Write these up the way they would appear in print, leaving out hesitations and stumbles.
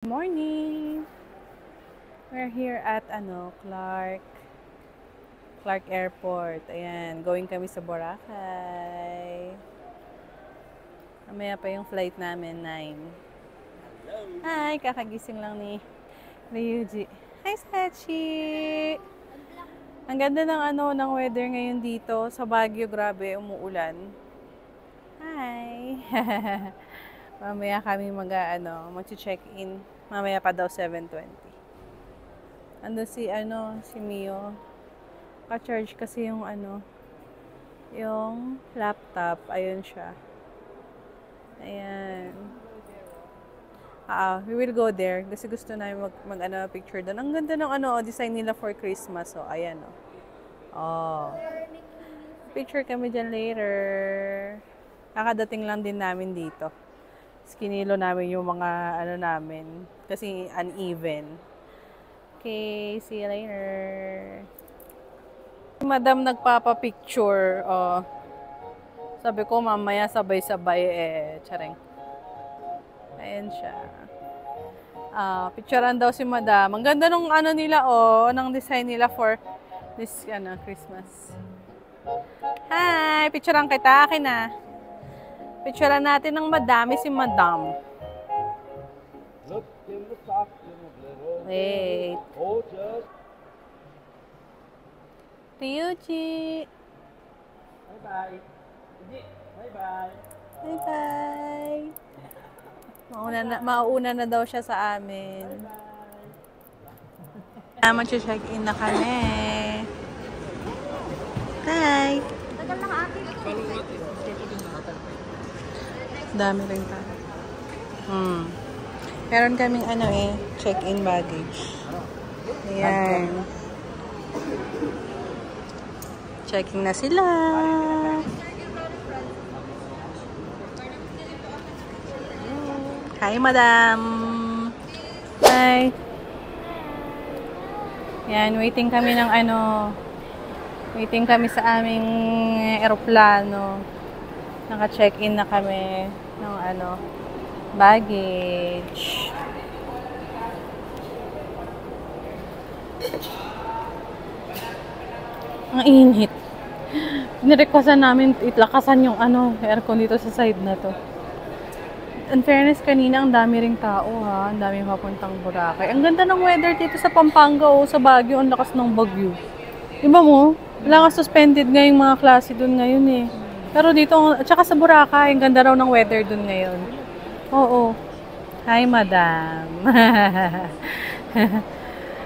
Morning! We're here at Clark Airport. Ayan, going kami sa Boracay. Mamaya pa yung flight namin, 9. Hi! Kakagising lang ni Ryuji. Hi, Sachi! Ang ganda ng weather ngayon dito. Sa Baguio, grabe, umuulan. Hi! Mamaya kami mag-check-in. Mamaya pa daw 7:20. Ando si Mio. Ka-charge kasi yung yung laptop. Ayun siya. Ayan. We will go there kasi gusto namin picture doon. Ang ganda ng design nila for Christmas. So, ayan Picture kami dyan later. Kakadating lang din namin dito. Kinilo namin yung mga namin kasi uneven. Okay, see you later. Madam nagpapa-picture. Sabi ko mamaya sabay-sabay Charing. Ayan siya. Picturean daw si Madam. Ang ganda nung nila ng design nila for this Christmas. Hi, picturean kita akin na. Picturean natin ng madami si Madam. Wait. Ryuji. Bye-bye. Bye-bye. Bye-bye. Mauna na daw siya sa amin. Mag-check-in na kami. Hi. Tagal lang akin. Dami rin pa. Meron kaming check-in baggage. Ayan. Checking na sila. Hi, Madam. Hi. Yan, waiting kami ng waiting kami sa aming eroplano. Naka-check-in na kami ng baggage. Ang init. Nirequestan namin itlakasan yung aircon dito sa side na to. In fairness, kanina ang dami ring tao ha. Ang daming papuntang Boracay. Ang ganda ng weather dito sa Pampanga sa Baguio. Ang lakas ng bagyo. Diba mo? Wala ka suspended nga yung mga klase dun ngayon Pero dito, at saka sa Boracay, ang ganda raw ng weather dun ngayon. Oo. Hi, Madam.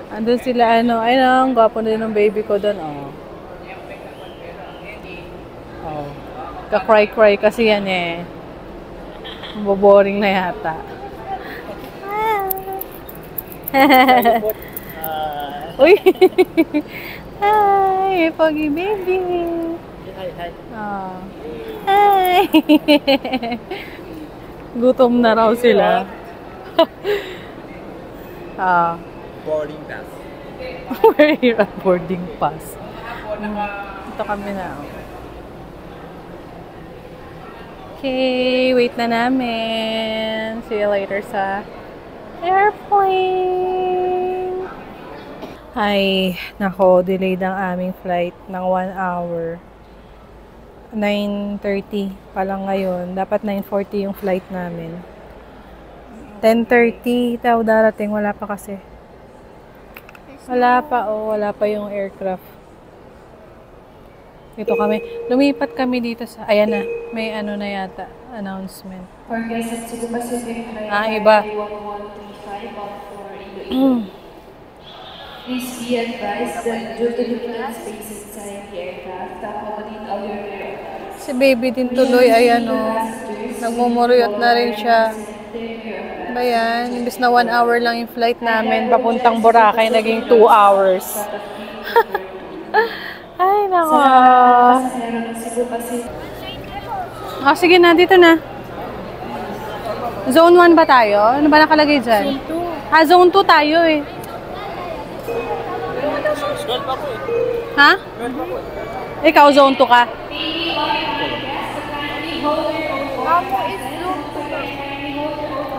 Andun sila, ang gwapo na din ng baby ko dun, Ka-cry-cry kasi yan Boboring na yata. Uy! Hi, Pogi baby! Hi. Hi! Gutom na raw sila. Boarding pass. We're here at boarding pass. Ito kami na. Okay, wait na namin. See you later sa airplane. Ay, nako, delayed ang aming flight ng 1 hour. 9:30 pa lang ngayon. Dapat 9:40 yung flight namin. 10:30 daw darating. Wala pa kasi. Wala pa yung aircraft. Dito kami. Lumipat kami dito sa... Ayan na. May na yata. Announcement. For guests to the Pacific Iba. Please be advised that due to limited space inside the aircraft, accommodate all your aircraft. Si baby din tuloy. Ayan nagmumuriyot na rin siya. Ba yan? Imbis na 1 hour lang yung flight namin. Papuntang Boracay. Naging 2 hours. Ay, nako. Sige na. Dito na. Zone 1 ba tayo? Ano ba nakalagay dyan? Zone 2 tayo Ha? Ikaw, zone 2 ka?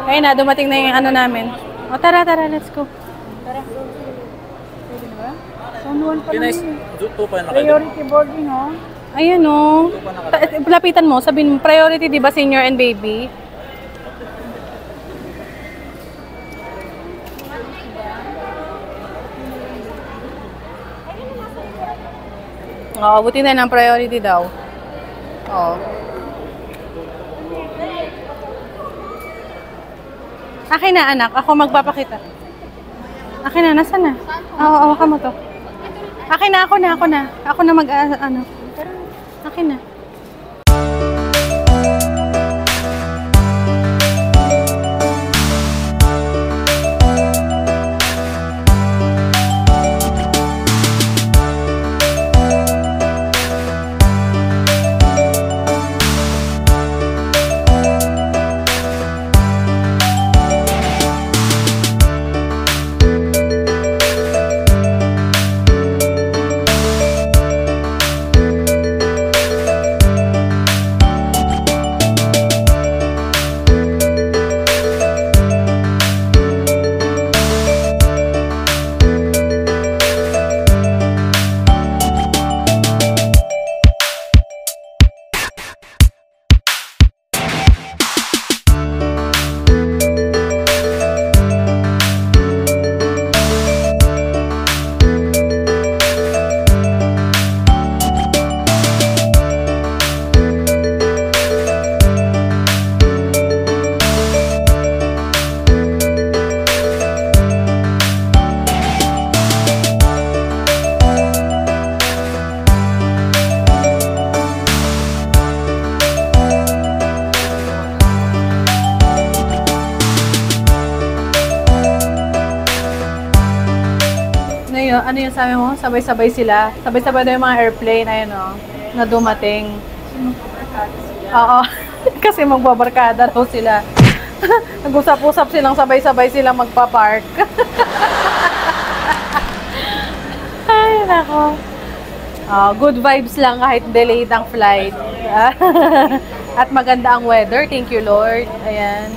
Ayun na, dumating na yung namin. O, tara, let's go. Tara. Pwede na ba? Zone 1 pa Pinay, naman. two pa na kayo. Priority boarding, oh. Ayan o. Lapitan mo, sabihin mo, priority, di ba, senior and baby? Oo, buti na ng priority daw. Oo. Akin na, anak. Ako magpapakita. Akin na, nasa na? Oo, hawakan mo to. Akin na, ako na. Ako na mag, ano. Akin na. Ano yung sabi mo? Sabay-sabay sila. Sabay-sabay daw yung mga airplane, ayun o, na dumating. Oo. Kasi magbabarkada daw sila. Nag-usap-usap silang sabay-sabay silang magpa-park. Ay, nako. Good vibes lang kahit delayed ang flight. At maganda ang weather. Thank you, Lord. Ayan.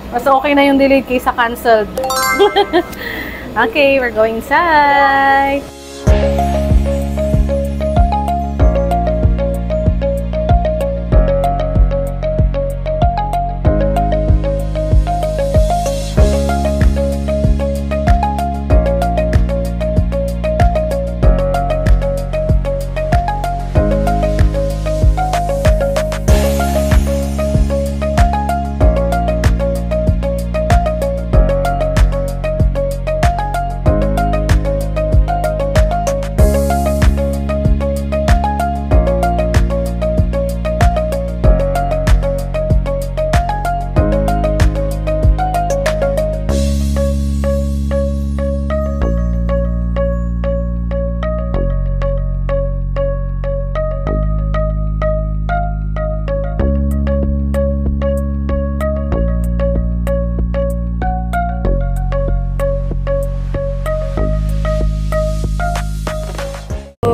Mas okay na yung delayed kaysa canceled. Okay, we're going inside.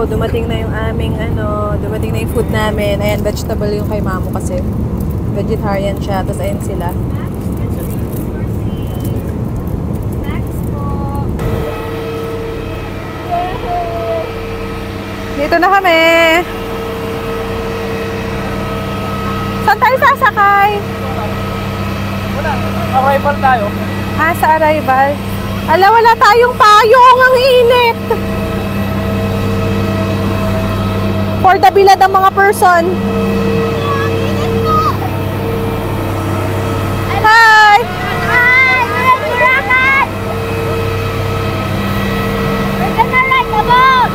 Dumating na yung aming dumating na yung food namin. Ayan, vegetable yung kay Mamo kasi vegetarian siya. Tapos ayan sila. Dito na kami. Saan tayo sasakay? Wala, arrival tayo. Sa arrival. Ala, wala tayong payong. Ang init. For the bilad ng mga person. Hi! Hi! We're Buracan! We're gonna ride the boat!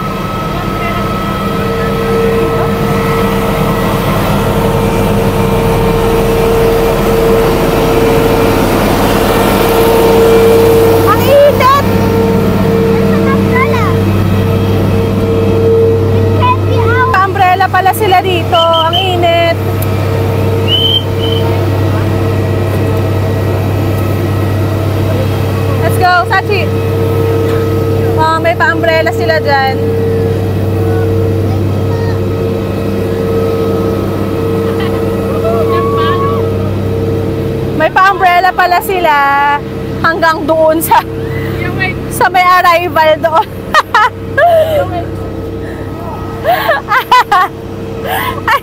Ang init! There's an umbrella! It can't be out! Pa-umbrella pala sila dito. Ang init. Let's go, Sachi. May pa-umbrella sila dyan. May pa-umbrella pala sila. Ang hanggang doon sa may arrival doon. Ay.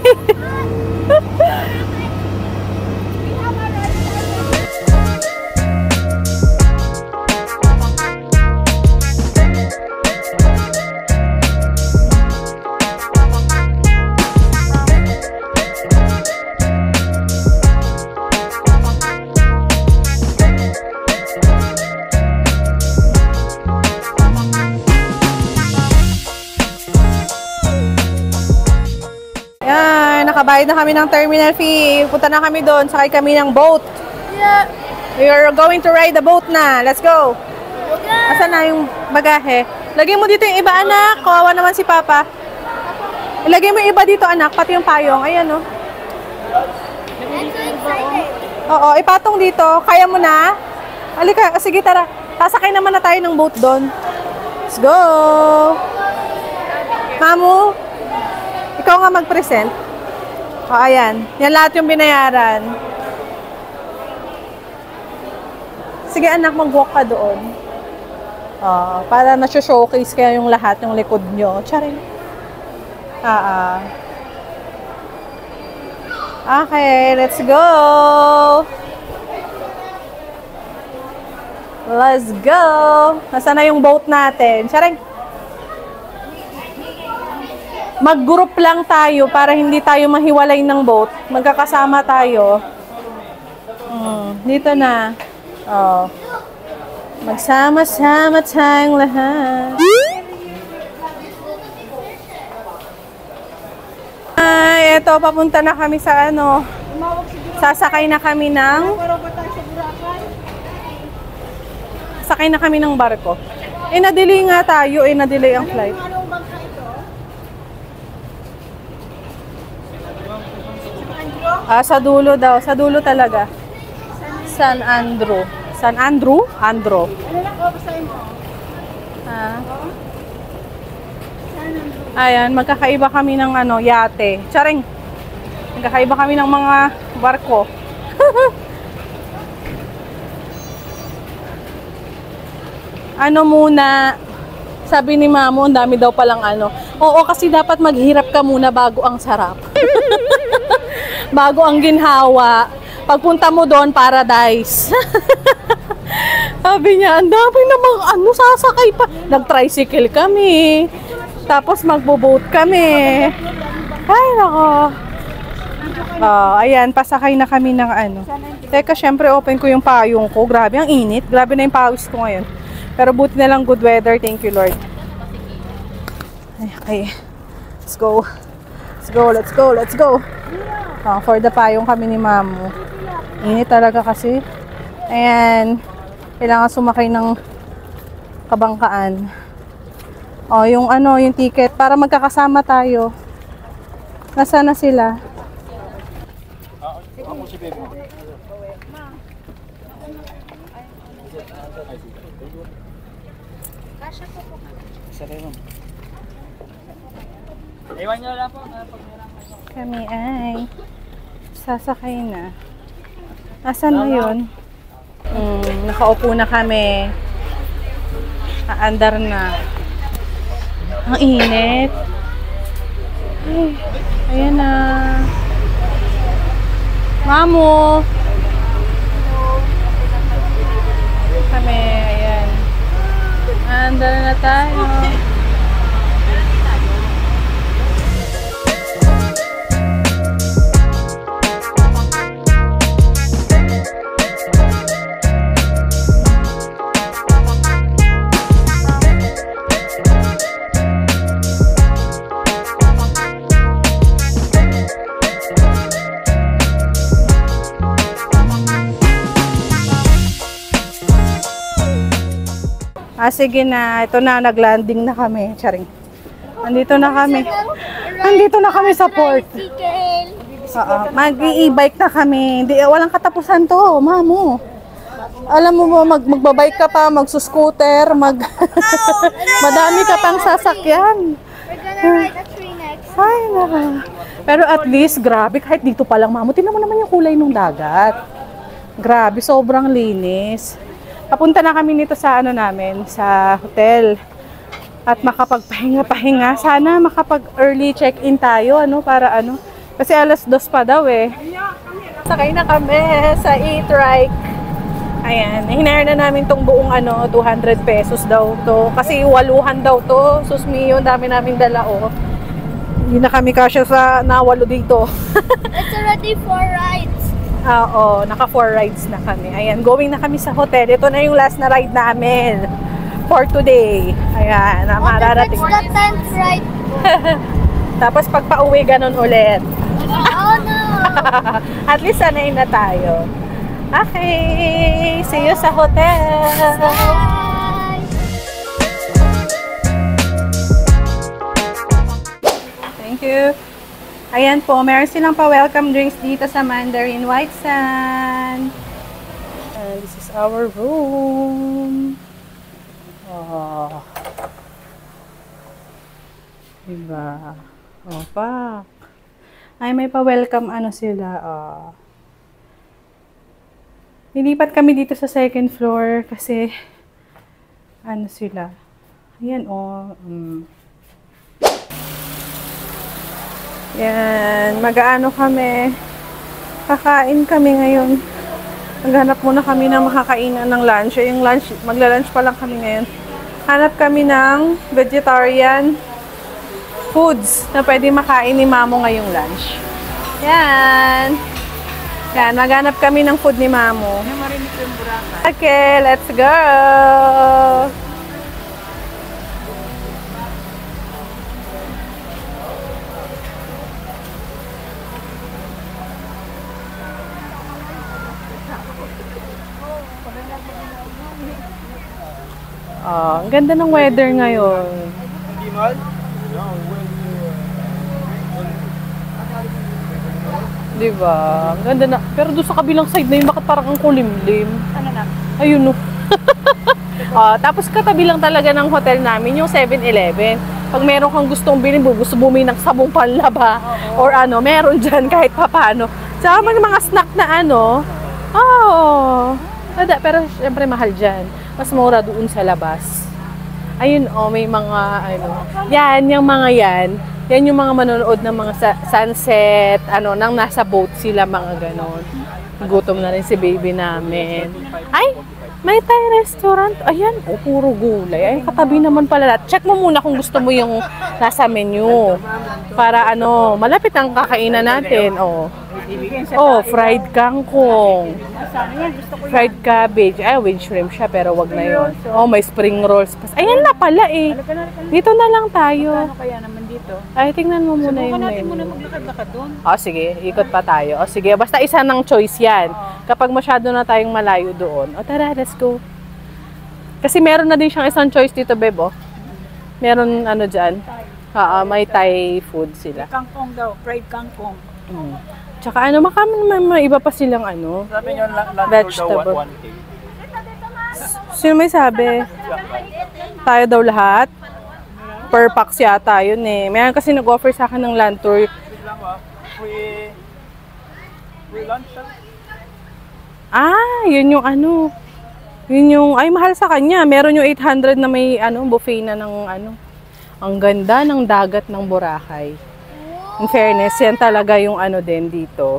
Nakabayad na kami ng terminal fee. Punta na kami doon. Sakay kami ng boat. Yeah. We are going to ride the boat na. Let's go. Asan na yung bagahe? Lagay mo dito yung iba, anak. Kawawa naman si Papa. Ilagay mo yung iba dito, anak. Pati yung payong. Ayan, oh. I'm so excited. Oo, ipatong dito. Kaya mo na? Halika. Sige, tara. Sasakay naman na tayo ng boat doon. Let's go. Mamu, ikaw nga mag-present. O, ayan. Yan lahat yung binayaran. Sige, anak, mag-walk ka doon. Para na-showcase kayo yung lahat, yung likod nyo. Charing. Okay, let's go! Let's go! Nasaan na yung boat natin? Charing. Mag-group lang tayo para hindi tayo mahiwalay ng boat. Magkakasama tayo. Dito na. Magsama-sama tayong lahat. Ay, eto, papunta na kami sa ano. Sasakay na kami ng... Sakay na kami ng barko. Na-delay nga tayo. Na-delay ang flight. Sa dulo daw. Sa dulo talaga. San Andrew. San Andrew? Andrew. Ayan, magkakaiba kami ng ano, yate. Charing. Magkakaiba kami ng mga barko. Ano muna, sabi ni Mamo, ang dami daw palang ano. Oo, kasi dapat maghirap ka muna bago ang sarap. Bago ang ginhawa. Pagpunta mo doon, paradise. Sabi niya, ang dami namang ano, sasakay pa. Nag-tricycle kami. Tapos magbo-boat kami. Ay, nako. Ayan, pasakay na kami ng ano. Teka, syempre open ko yung payong ko. Grabe, ang init. Grabe na yung pawis ko ngayon. Pero buti na lang good weather. Thank you, Lord. Okay. Let's go. Let's go, let's go, let's go. For the payong kami ni Mamu. Init talaga kasi. Ayan. Kailangan sumakay ng kabangkaan. Yung ano, yung ticket. Para magkakasama tayo. Nasaan na sila? Iwan nyo lang po. Kami ay sasakay na. Asan na yun? Nakaupo na kami. Aandar na. Ang init. Ay, ayan na. Mamo! Kami, ayan. Aandar na tayo. Sige na. Ito na, naglanding na kami. Charing. Andito na kami. Andito na kami sa port. Mag-i-bike na kami. Hindi, walang katapusan to, Mamo. Alam mo mo, magbabike ka pa, magsuscooter, madami ka pang sasakyan. We're gonna ride a tree next. Ay, naka. Pero at least, grabe, kahit dito pa lang, Mamo, tingnan mo naman yung kulay ng dagat. Grabe, sobrang linis. Papunta na kami nito sa ano namin, sa hotel. At makapagpahinga-pahinga. Sana makapag-early check-in tayo, ano, para ano. Kasi alas 2 pa daw eh. Sakay na kami sa e-trike. Ayan, hinire na namin tong buong ano, 200 pesos daw to. Kasi waluhan daw to. Susmiyo, dami namin dala, oh. Hindi na kami kasya sa nawalo dito. It's already 4 rides. Oo, naka 4 rides na kami. Ayan, going na kami sa hotel. Ito na yung last na ride namin for today. Ayan, na mararating. It's the 10th ride. Tapos pag pauwi, ganun ulit. Oh no! At least sanay na tayo. Okay, see you sa hotel. Bye! Thank you. Ayan po, meron silang pa-welcome drinks dito sa Mandarin White Sand. And this is our room. Oh. Diba? Oh, pak. Ay, may pa-welcome ano sila. Oh. Nilipat kami dito sa second floor kasi ano sila. Ayan, oh. Yan, mag-aano kami. Kakain kami ngayon. Maghanap muna kami ng makakainan ng lunch. Yung lunch, magla-lunch pa lang kami ngayon. Hanap kami ng vegetarian foods na pwede makain ni Mamo ngayong lunch. Yan. Yan, maghanap kami ng food ni Mamo. Okay, let's go! Oh, ang ganda ng weather ngayon. Diba? Ang ganda na. Pero doon sa kabilang side na yun, bakit parang ang kulimlim? Ano na? Ayun, no. Tapos katabi lang talaga ng hotel namin, yung 7-Eleven. Pag meron kang gustong bilhin, gusto bumili ng sabong panlaba, or ano, meron dyan kahit papano. Saka mga snack na ano, pero syempre mahal dyan. Mas mura doon sa labas. Ayun, may mga, ano, yan, yung mga yan. Yan yung mga manonood ng mga sunset, ano, nang nasa boat sila, mga ganon. Gutom na rin si baby namin. Ay, may Thai restaurant. Ayan, puro gulay. Ay, katabi naman pala. Check mo muna kung gusto mo yung nasa menu. Para, ano, malapit ang kakainan natin, fried kangkong. Fried cabbage. Ay, with shrimp siya, pero wag na yun. May spring rolls. Ayan na pala eh. Dito na lang tayo. Kaya naman dito. Ay, tingnan mo muna yung natin menu. muna maglakad-lakad doon. Sige. Ikot pa tayo. Sige. Basta isa ng choice yan. Kapag masyado na tayong malayo doon. Tara, let's go. Kasi meron na din siyang isang choice dito, Bebo. Meron, ano dyan. May Thai food sila. Kangkong daw. Fried kangkong. Tsaka ano, may iba pa silang ano, Sabi nyo, vegetable. 1K. Sino may sabi? Tayo daw lahat? Per packs yata yun eh. Mayroon kasi nag-offer sa akin ng land tour. Free lunch. Yun yung ano. Yun yung, ay mahal sa kanya. Meron yung 800 na may ano, buffet na ng ano. Ang ganda ng dagat ng Boracay. In fairness, yan talaga yung ano din dito.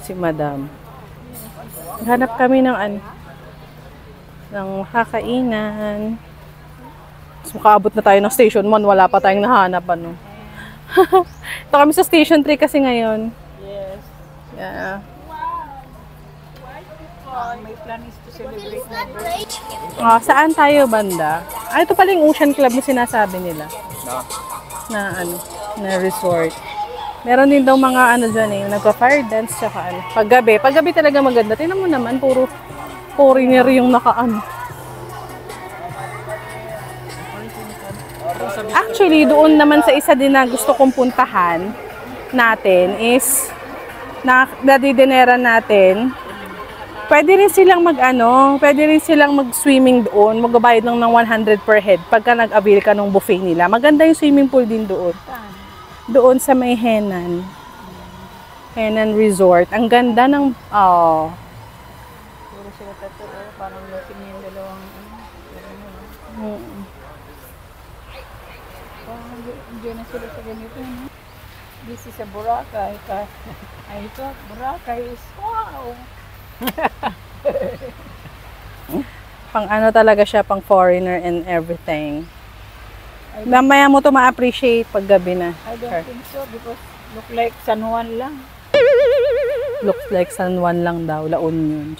Si Madam. Hanap kami ng ano, ng kakainan. Mas makaabot na tayo ng station 1, wala pa tayong nahanap ano. Ito kami sa station 3 kasi ngayon. Yes. Yeah. My plan is to celebrate my birthday. Saan tayo banda? Ito pala yung Ocean Club na sinasabi nila. Na ano, na resort. Meron din daw mga ano dyan eh, nagpa-fire dance tsaka ano. Paggabi talaga maganda. Tingnan mo naman, puro foreigner yung nakaano. Actually, doon naman sa isa din na gusto kong puntahan natin is nadidineran natin. Pwede rin silang mag-swimming doon. Magbabayad lang ng 100 per head pagka nag-avail ka ng buffet nila. Maganda yung swimming pool din doon. Doon sa may Henan Resort. Ang ganda ng photo, parang lasing yung dalawang Mm. parang diyan na sila sa ganito, no? This is a Boracay. Ay, ito, Boracay is wow! Pang ano talaga siya, pang foreigner and everything. Mamaya mo to ma-appreciate pag gabi na. I don't think so because look like San Juan lang. Looks like San Juan lang daw, La Union.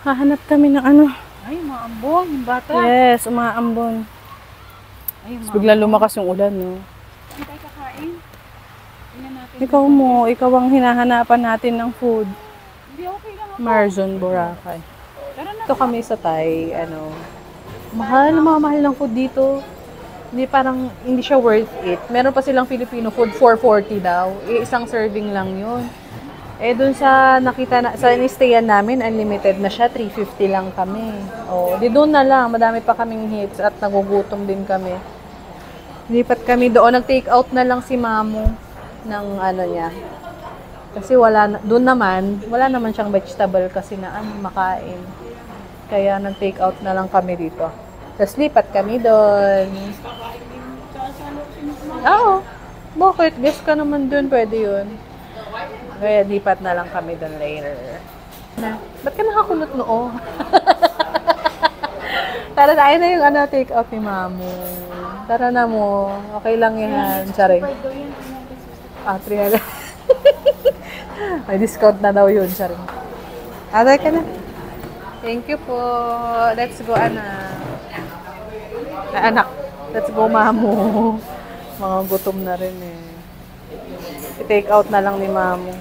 Hahanap kami ng ano. Ay, maambong, yung bata. Yes, umaambon. Ay, Tapos bigla lumakas yung ulan, no? Saan tayo kakain? Tingnan natin. Ikaw ang hinahanapan natin ng food. Hindi, okay lang ako. Marzon, Boracay. Tara na. Ito kami sa Thai, ano. Mahal ng food dito. Hindi siya worth it. Meron pa silang Filipino food, 440 daw. Isang serving lang yun. Dun sa sa in-stayan namin, unlimited na siya, 350 lang kami. Doon na lang, madami pa kaming hits at nagugutom din kami. Lipat kami doon, nag-take out na lang si Mamo ng ano niya. Kasi doon naman, wala naman siyang vegetable kasi na makain. Kaya nag-take out na lang kami dito. Tapos lipat kami doon. Oo. Bakit? Guess ka naman doon, pwede yun. Kaya lipat na lang kami doon later. Ba't ka nakakulot noo? Tara na, ayun na yung take out ni Mamo. Tara na mo. Okay lang yan. Charing. 300. May discount na daw yun, charing. Tara ka na. Thank you po. Let's go, anak. Anak. Let's go, Mamo. Mga gutom na rin eh. I-take out na lang ni Mamo.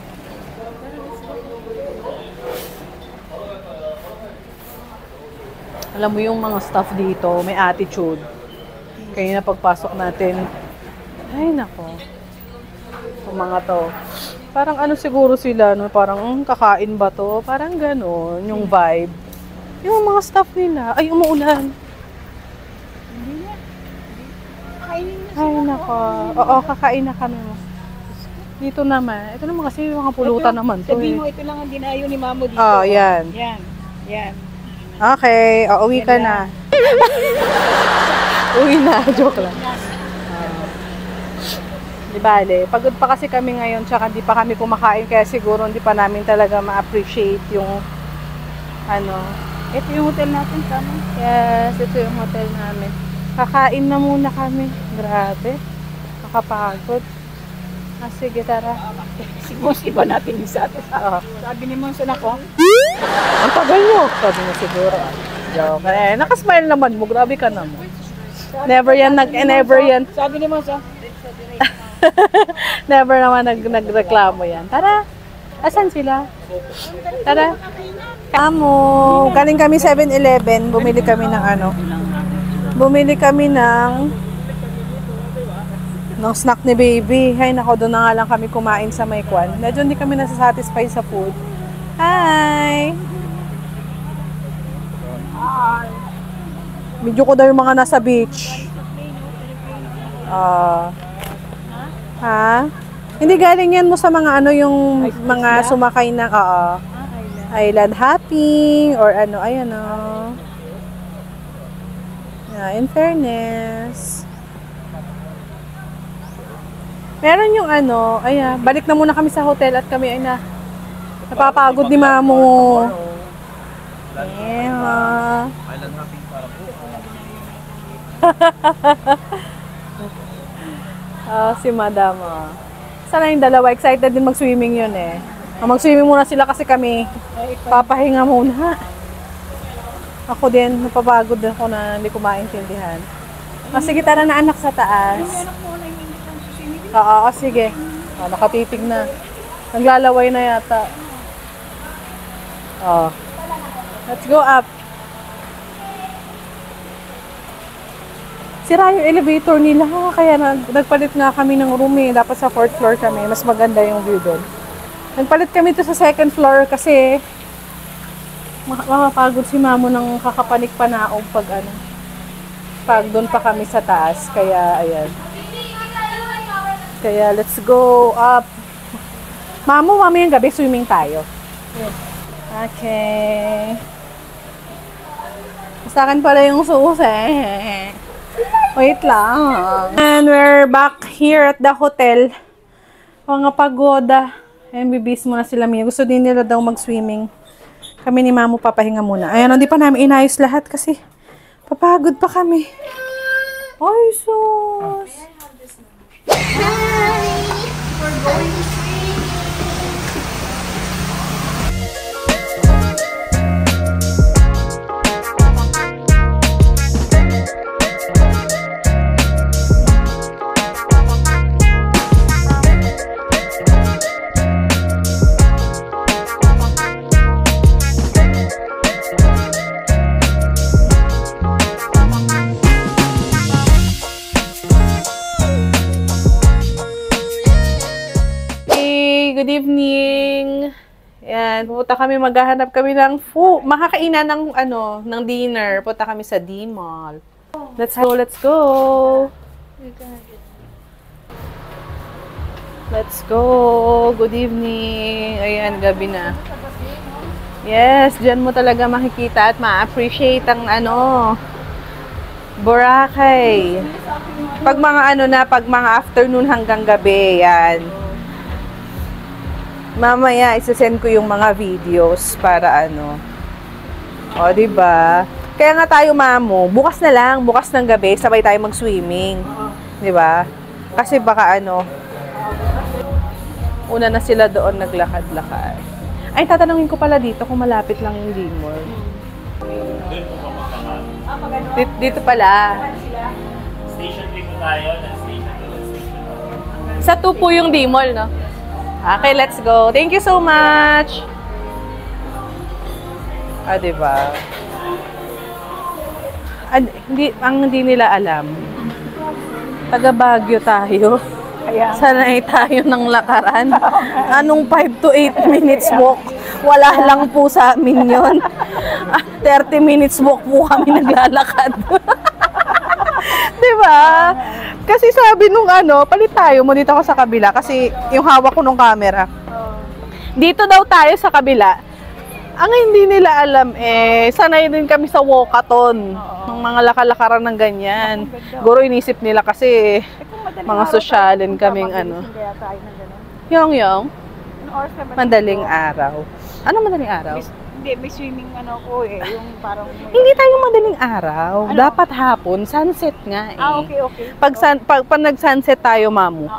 Alam mo yung mga staff dito, may attitude. Kaya na pagpasok natin, ay nako. Yung mga to. Parang ano siguro sila, no? Parang kakain ba to? Parang gano'n, yung vibe. Yung mga staff nila, ay umuulan. Ay nako. Oo, kakain na kami mo. Dito naman. Ito naman kasi yung mga pulutan naman to Sabihin mo, ito lang ang dinayo ni Mamo dito. Yan. Yan. Okay, uwi ka na. Uwi na, joke lang. Di bale, pagod pa kasi kami ngayon, tsaka di pa kami kumakain, kaya siguro hindi pa namin talaga ma-appreciate yung Ito yung hotel natin, tama? Yes, ito yung hotel namin. Kakain na muna kami. Grabe. Nakapagod. Sige, tara. Si Mons, iba natin yung sa atin. Sabi ni Mons, ako, Ang tagal nyo. Sabi niya siguro. Joke. Nakasmile naman mo. Grabe ka naman. Never yan. sabi ni Mons, Never naman nagreklamo yan. Tara. Asan sila? Tara. Kamo. Galing kami 7-Eleven. Bumili kami ng snack ni baby. Hay nako, doon na nga lang kami kumain sa Maykwan. Medyo hindi kami nasasatisfy sa food. Hi! Medyo ko daw yung mga nasa beach. Ha? Hindi galing yan mo sa mga yung mga sumakay ng island hopping or ayan o. Yeah, in fairness. Meron yung balik na muna kami sa hotel at kami ay napapagod ni Mamo. Yeah. Island hopping para po. Si Madam. Sana yung dalawa, excited din mag-swimming yun eh. Mag-swimming muna sila kasi kami papahinga muna. Ako din, napapagod ako na hindi ko maintindihan. Sige, tara na anak sa taas. Sige. Nakatitig na. Naglalaway na yata. Let's go up. Sira yung elevator nila, kaya nagpalit nga kami ng room eh. Dapat sa 4th floor kami, mas maganda yung view doon. Nagpalit kami to sa 2nd floor kasi makapagod si Mamo ng kakapanik panaog pag doon pa kami sa taas. Kaya ayan. Kaya let's go up. Mamo, mamayang gabi swimming tayo. Yes. Okay. Sa akin pala yung susi. Wait lang. And we're back here at the hotel. Mga pagoda. Ayan, bibis muna sila Mia. Gusto din nila daw mag-swimming. Kami ni Mamu papahinga muna. Ayan, hindi pa namin inayos lahat kasi papagod pa kami. Ay, sus. Hi! We're going to swim. Good evening. Yan, pupunta kami, maghahanap kami ng makakainan ng ng dinner. Punta kami sa D-Mall. Let's go, let's go. Let's go. Good evening. Ayan, gabi na. Yes, diyan mo talaga makikita at ma-appreciate ang Boracay. Pag mga pag mga afternoon hanggang gabi, yan. Mamaya, isa-send ko yung mga videos para O, diba? Kaya nga tayo, Mamu, bukas na lang, bukas ng gabi, sabay tayo mag-swimming. Diba? Kasi baka una na sila doon naglakad-lakad. Ay, tatanungin ko pala dito kung malapit lang yung D-Mall. Dito pala. Station 3 po tayo, station 2. Sa 2 po yung D-Mall, no? Okay, let's go. Thank you so much. Diba? Hindi nila alam. Taga Baguio tayo. Sanay tayo ng lakaran. Anong 5 to 8 minutes walk? Wala lang po sa amin yun. 30 minutes walk po kami naglalakad. Diba? Kasi sabi nung palit tayo mo dito ako sa kabila kasi yung hawak ko nung camera. Dito daw tayo sa kabila. Ang hindi nila alam sanay din kami sa walkathon. Ng mga lakalakaran ng ganyan. Guro inisip nila kasi mga sosyalin kaming Yung madaling araw. Ano madaling araw? Hindi, may swimming yung parang... Hindi tayo madaling araw. Dapat hapon, sunset nga Okay. Pag nag-sunset tayo, Mamu,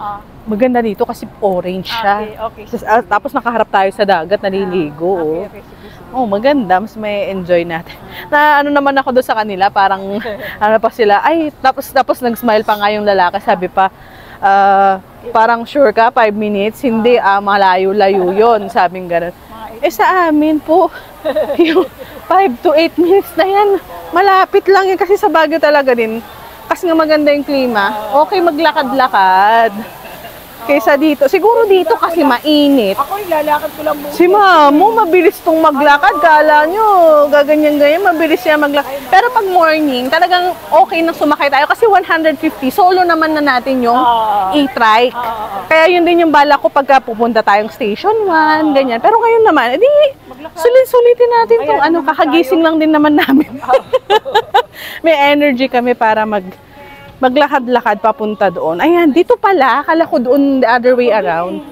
maganda dito kasi orange siya. Okay. Tapos nakaharap tayo sa dagat, naliligo. Okay. Maganda. Mas may enjoy natin. Na naman ako doon sa kanila, parang pa sila. Ay, tapos nag-smile pa nga yung lalaki. Sabi pa, parang sure ka, 5 minutes? Hindi, malayo-layo yun. Sabing gano'n. Sa amin po, yung 5 to 8 minutes na yan, malapit lang yan kasi sa Baguio talaga din. Kasi nga maganda yung klima, okay maglakad-lakad. Kaysa dito, siguro dito kasi mainit. Ako lalakad ko lang bukas. Si Mamu, mabilis tong maglakad. Kala nyo, gaganyan-ganyan, mabilis siya maglakad. Pero pag morning, talagang okay nang sumakay tayo kasi 150. Solo naman na natin yung e-trike. Kaya yun din yung bala ko pagka pupunta tayong station 1, ganyan. Pero ngayon naman, edi, sulit-sulitin natin itong kakagising lang din naman namin. May energy kami para maglakad-lakad papunta doon. Ayan, dito pala. Akala ko doon the other way around.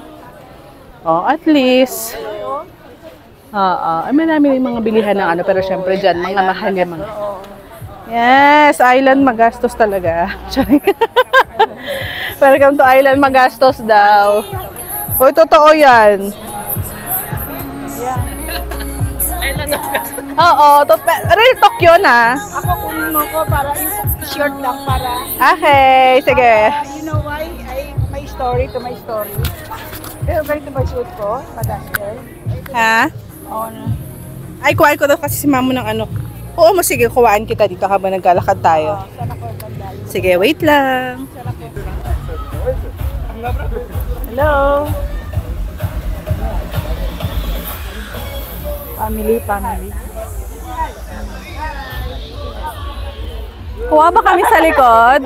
At least. May namin yung mga bilihan ng pero syempre dyan, mga mahal yung mga. Yes, island magastos talaga. Welcome to island magastos daw. Uy, totoo yan. Oo, real talk yun Ako kunin mo ko para short lang para... Okay, sige. You know why? May story to my story. Pero ganito ba shoot ko? Madaster? Ha? Oo na. Ay, kuhaan ko daw kasi si Mamu ng Oo mo, sige, kuhaan kita dito habang naglalakad tayo. Saan ako tandaan? Sige, wait lang. Saan ako? Hello? Family. Kuha ba kami sa likod?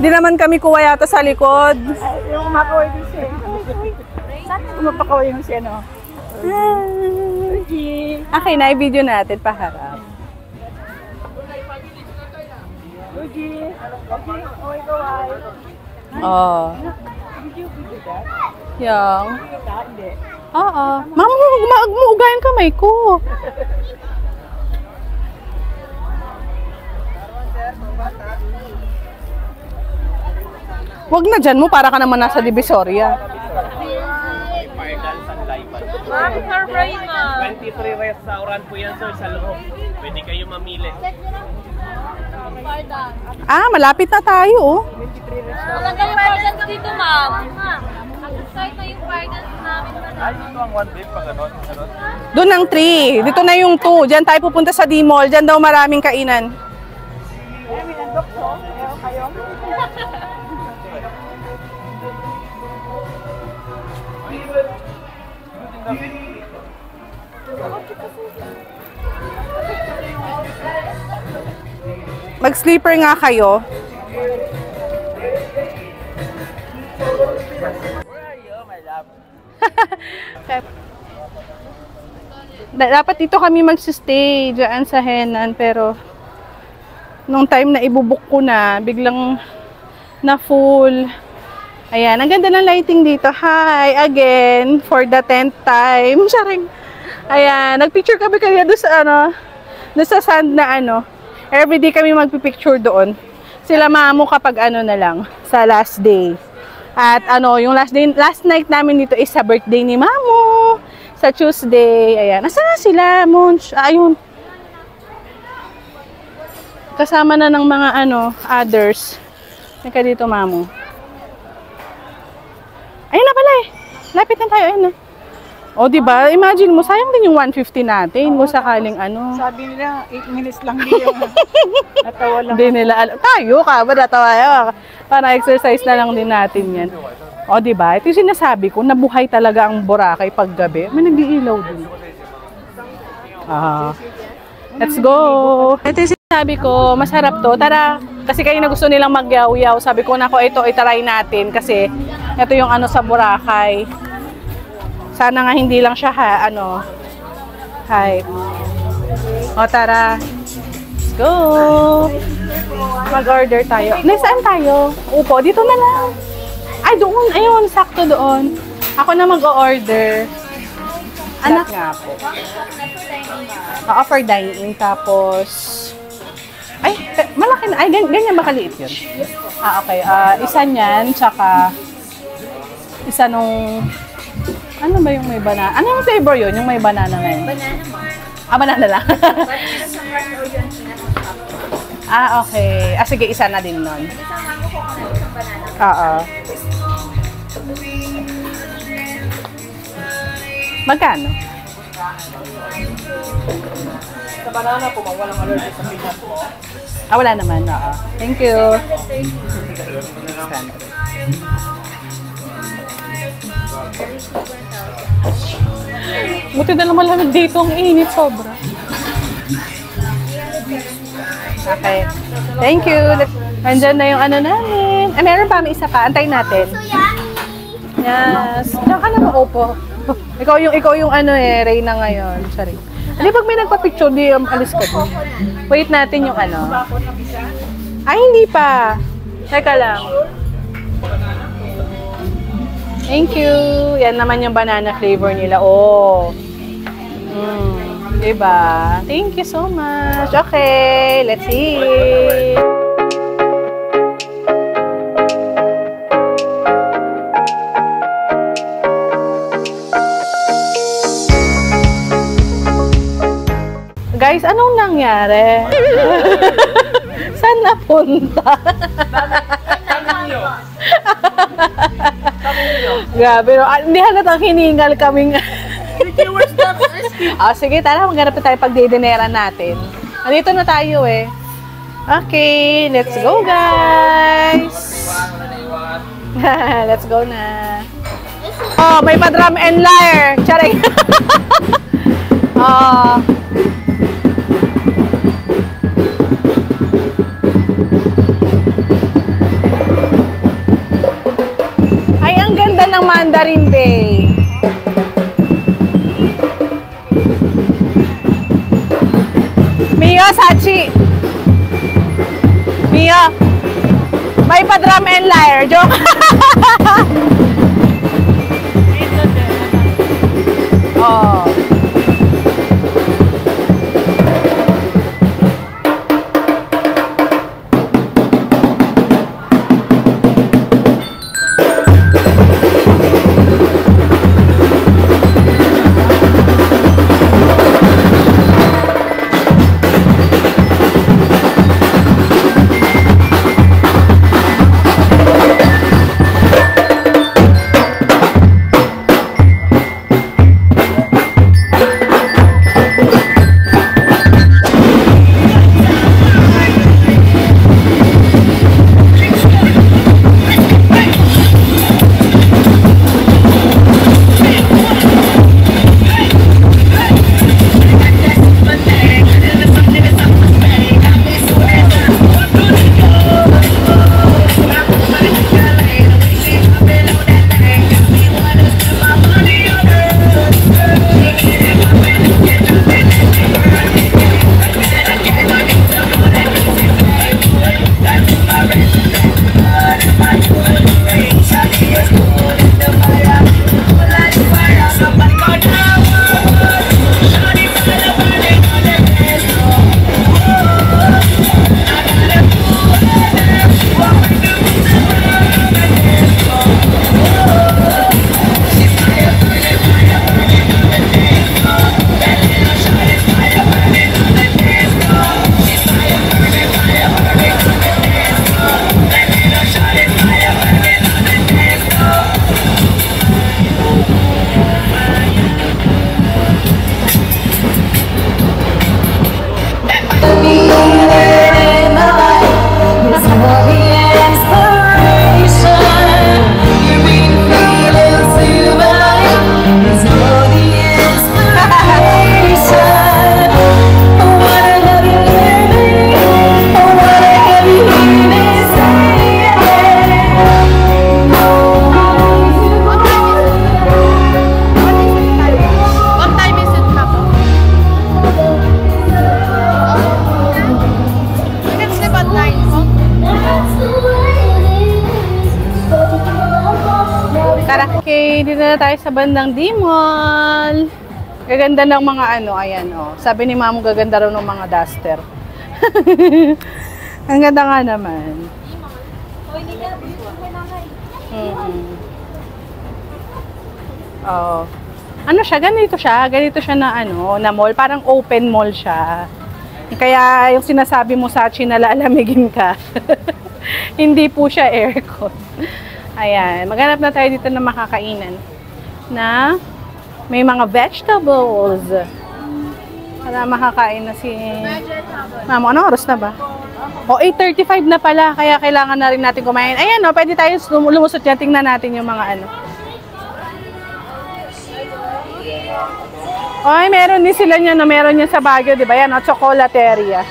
Di naman kami kuha yata sa likod. Yung makaway din siya. Saan mapakaway yung siya, no? Uji. Okay, na-video natin paharap. Uji. Okay, oy, kawai. Oh. Did you do that? Yang. Hindi. Oo. Mama, mag-uuga yung kamay ko. Wag na dyan mo, para ka naman nasa Divisoria. Pardal San Laiban. Ma'am, surprise, ma'am. 23 restaurant po yan, sir, sa loob. Pwede kayo mamili. Ah, malapit na tayo, oh. Talagang pardon dito, ma'am. Nag-start na yung pardon namin. Ay, dito ang one bed pag ganon. Doon ang 3. Dito na yung 2. Diyan tayo pupunta sa D-Mall. Diyan daw maraming kainan. May nandok po. Meron kayo? Mag-sleeper nga kayo. Dapat dito kami magsistay dyan sa Henan, pero nung time na ibubuk ko na, biglang na full. Ayan, ang ganda ng lighting dito. Hi again for the 10th time. Charing. Ayan, nagpicture kami kaya doon sa doon sa sand na everyday kami magpipicture doon. Sila mamo kapag na lang sa last day. At yung last night namin dito is sa birthday ni Mamo. Sa Tuesday. Ayan. Nasaan na sila, Monch? Ayun. Kasama na ng mga others. Teka dito, Mamo. Ayun na pala eh. Lapit na tayo. Ayun na. O, diba? Imagine mo, sayang din yung 150 natin. Kung sakaling Sabi nila, 8 minutes lang din yung natawa lang. Hindi nila alam. Tayo ka ba? Natawa para exercise na lang din natin yan. O, diba? Ito yung sinasabi ko, nabuhay talaga ang Boracay pag gabi. May nag-iilaw din. Let's go! Ito yung sinasabi ko, masarap to. Tara, kasi kayo na gusto nilang magyaw-yaw. Sabi ko na ito, itry natin. Kasi ito yung sa Boracay. Sana nga hindi lang siya hype. O, tara. Let's go! Mag-order tayo. Saan tayo? Upo, dito na lang. Ay, doon. Ayun, sakto doon. Ako na mag-order. Anak nga po. Offer dine-in. Tapos, ay, malaki na. Ay, ganyan ba kaliit yun? Okay. Isa niyan, tsaka isa nung ano ba yung may banana? Ano yung flavor yun? Yung may banana na yun? Banana mo. Banana lang. Banana sa part o yun, Okay. Sige, isa na din nun. isang mango coconut, isang banana. Magkano? Sa banana po, walang allergy sa peanut mo. Wala naman. Thank you. Buti na naman lamig dito. Ang init sobra. Okay. Thank you. Nandyan na yung namin. Meron pa, may isa pa. Antayin natin. Yes. Diyan ka na maupo. ikaw yung Reyna ngayon. Sorry. Hindi, pag may nagpa-picture, di alis ka din. Wait natin yung Ay, hindi pa. Teka lang. Thank you. Yan naman yung banana flavor nila. Oh. Diba? Thank you so much. Okay, let's eat. Guys, anong nangyari? Saan napunta? Grabe, no? Hindi halatang hiningal kaming... Sige, tara, maghanap na tayo pagdidineran natin. Andito na tayo eh. Okay, let's go guys! Let's go na. Oh, may pa-drum and lyre. Charing. Ay, ang ganda ng Mandarin Bay. Mia, Sachi. Mia. May pa-drum and lyre. Joke. Oh. Okay, dito na tayo sa bandang D-Mall. Gaganda ng mga ano, ayan oh. Sabi ni Mamo gaganda raw ng mga duster. Ang ganda nga naman. Oh. Ano siya? Ganito siya. Ganito siya na ano, na mall. Parang open mall siya. Kaya yung sinasabi mo, Sachi, na lalamigin ka. Hindi po siya aircon. Ayan. Maghanap na tayo dito na makakainan. Na may mga vegetables. Para makakain na si Mamo. Anong oras na ba? O, 8:35 na pala. Kaya kailangan na rin natin kumain. Ayan o, pwede tayo lumusot yan. Tingnan natin yung mga ano. Ay, meron din sila niya, no? Meron niya sa Baguio, di ba? Yan, o, chocolateria.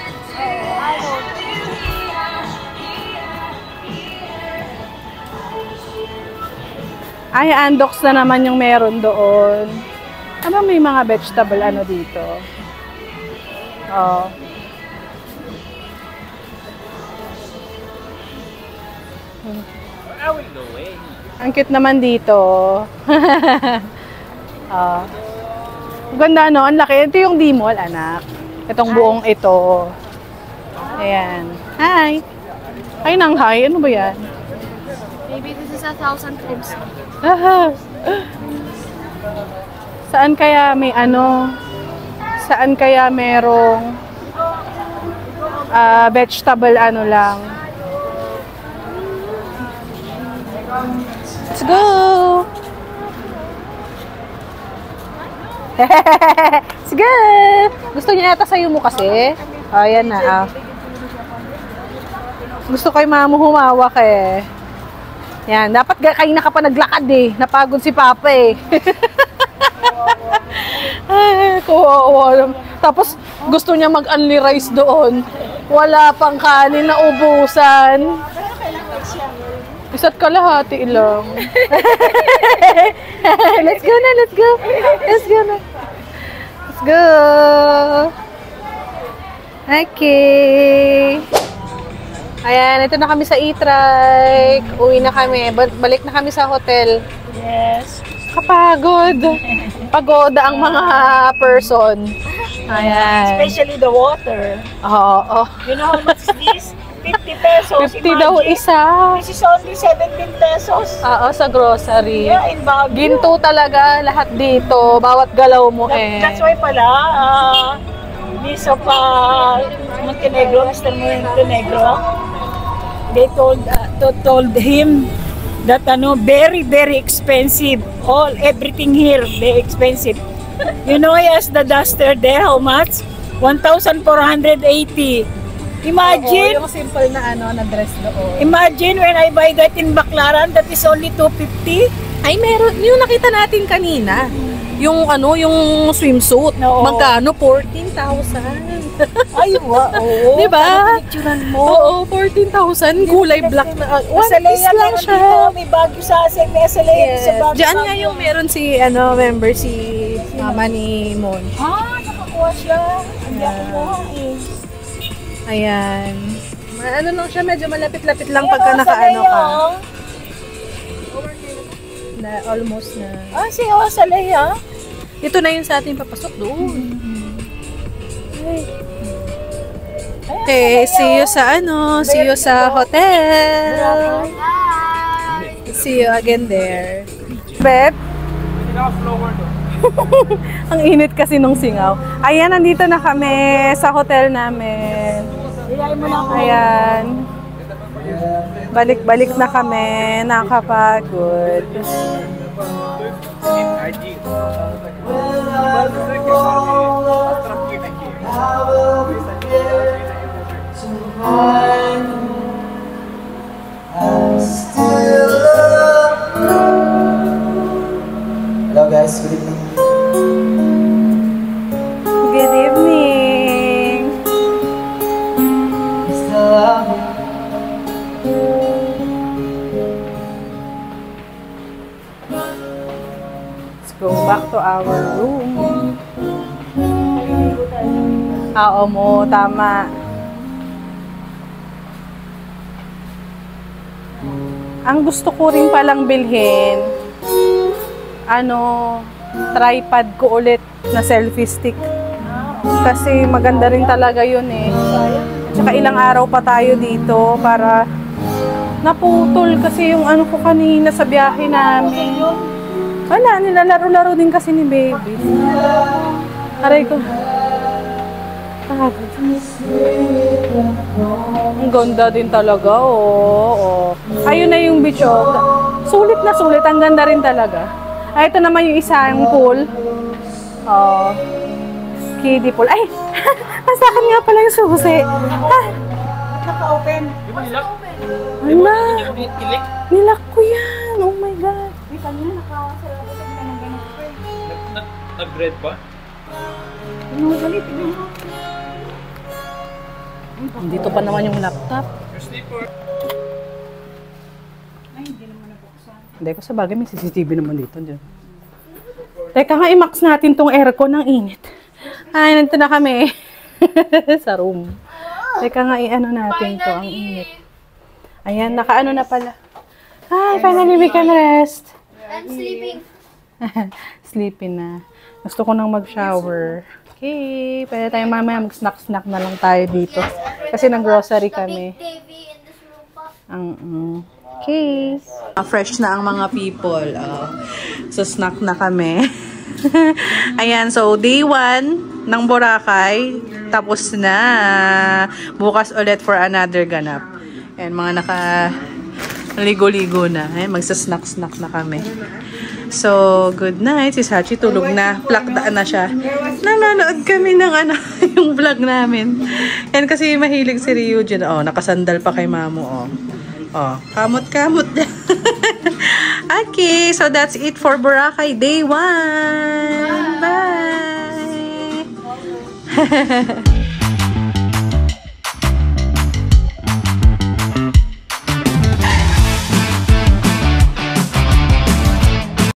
Ay, Andox na naman yung meron doon. Ano, may mga vegetable ano dito. Oh. Ang cute naman dito. Oh. Ganda, no? Ang laki. Ito yung D-Mall, anak. Itong buong ito. Ayan. Hi! Ay, nang hi. Ano ba yan? Maybe this is 1,000 trips. Saan kaya may ano? Saan kaya merong vegetable ano lang? Let's go! Sige! Gusto niya yata sa'yo mo kasi. Ayan na. Gusto kay Mamo humawak eh. Yan, dapat kanina ka pa naglakad eh. Napagod si Papa eh. Ay, kawawa. Tapos gusto niya mag-only rice doon. Wala pang kanin na ubusan. Isa't kalahati lang. Let's go na, let's go. Let's go na. Let's go. Okay. Ayan, ito na kami sa e-trike. Uwi na kami. Balik na kami sa hotel. Yes. Kapagod. Pagoda ang mga person. Ayan. Especially the water. Oo. You know how much is this? 50 pesos. 50 daw Imagine. isa. This is only 17 pesos. Oo, sa grocery. Yeah, in Baguio. Ginto talaga lahat dito. Bawat galaw mo That's why pala, Miss of Montenegro, Mr. Montenegro, they told him that very, very expensive. Everything here, very expensive. You know, he has the duster there, how much? 1,480. Imagine. Oo, yung simple na na dress doon. Imagine when I buy that in Baclaran, that is only 250. Ay, meron. Yung nakita natin kanina. Yung yung swimsuit. Oo. Magkano? 14,000. Ay, wow. Diba? Picturean mo. Oo, 14,000. Kulay black na. One Sa piece lang siya. dito, may Baguio sa asin, may Asalaya sa Baguio. Diyan nga yung meron si, member si mama ni Mon. Nakakuha siya. Hindi ako kuha eh. Ayan. Ano lang siya, medyo malapit-lapit lang pagka nakaano ka. Na, almost na. Si Asalaya. Ito na yung sa ating papasok doon. Okay, see you sa see you sa hotel. See you again there. Beb? Ang init kasi nung singaw. Ayan, nandito na kami sa hotel namin. Ayan. Balik-balik na kami. Nakapagod. Hello guys, good evening. Good evening. Still love you. Let's go back to our room. Oo mo, tama. Ang gusto ko rin palang bilhin, tripod ko ulit na selfie stick. Kasi maganda rin talaga yun eh. Tsaka ilang araw pa tayo dito para naputol kasi yung ko kanina sa biyahe namin. Wala, nilalaro-laro din kasi ni baby. Aray ko. Ang ganda din talaga, Ayun na yung beach, Sulit na sulit, ang ganda rin talaga. Ito naman yung isang pool. Kiddie pool. Ay, sa akin nga pala yung susi. Naka-open. Ala, nilak ko yan. Oh my God. May kanina nakasalabat na ng ganito. Nag-red ba? Dito pa naman yung laptop. Ay, hindi naman nabuksan. Hindi ko sa bagay, may CCTV naman dito. Dyan. Teka nga, i-max natin tong aircon ng init. Ay, nandito na kami. Sa room. Teka nga, natin to, ang init. Ayan, nakaano na pala. Hi, finally we can rest. I'm sleeping. Sleeping na. Gusto ko nang mag-shower. Okay, pwede tayo mamaya mag-snack-snack na lang tayo dito. Kasi nag-grocery kami. TV in this room pa. Okay. Fresh na ang mga people. So, snack na kami. Ayan, so day 1 ng Boracay. Tapos na. Bukas ulit for another ganap. Ayan, mga ligo-ligo na. Ayan, magsa-snack-snack na kami. So, good night. Si Sachi tulog na. Plakdaan na siya. Nanonood kami ng yung vlog namin. Yan kasi mahilig si Ryujin. Nakasandal pa kay Mamo. Kamot-kamot. Okay, so that's it for Boracay Day 1. Bye!